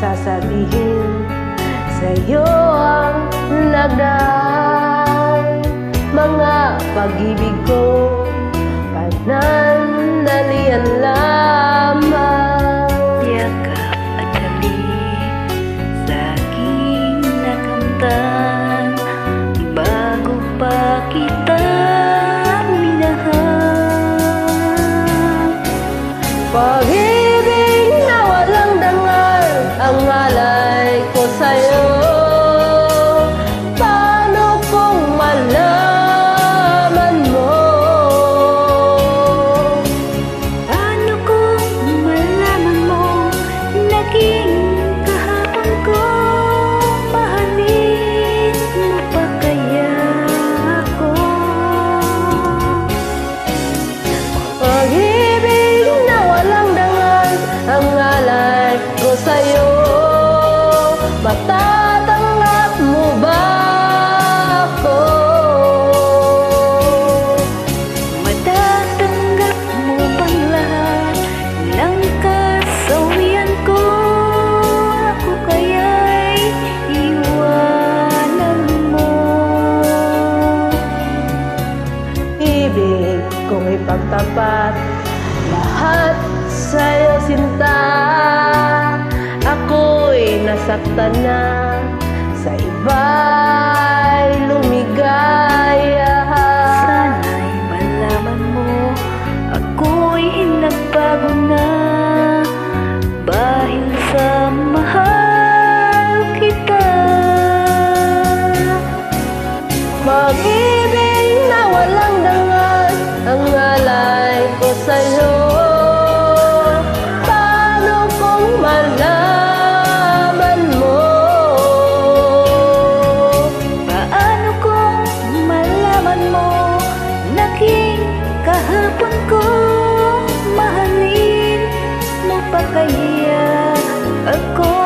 sasabihin sa'yo ang nagdaan. Mga pag-ibig ko, panandalian lamang. Yakap at halik sa aking nakamtan, bago pa kita minahal. Pag-ibig na walang dangal, ang alay ko sa'yo. Paano kung malaman mo? Paano kung malaman mo, naging kahapon ko, mahalin mo pa kaya ako? Pag-ibig na walang dangal, ang alay ko sa'yo. Matatanggap mo ba ako? Matatanggap mo bang lahat ng kasawian ko? Ako kaya'y iwanan mo. Ibig kong ipagtapat lahat sa'yo, sinta. Ako'y nasaktan na, sa iba'y lumigaya. Sana'y malaman mo, ako'y nagbago na, dahil sa mahal kita. Pag-ibig na walang dangal, ang alay ko sa'yo. Paano kung malaman mo? Paano kung malaman mo, naging kahapon ko, mahalin mo pa kaya ako?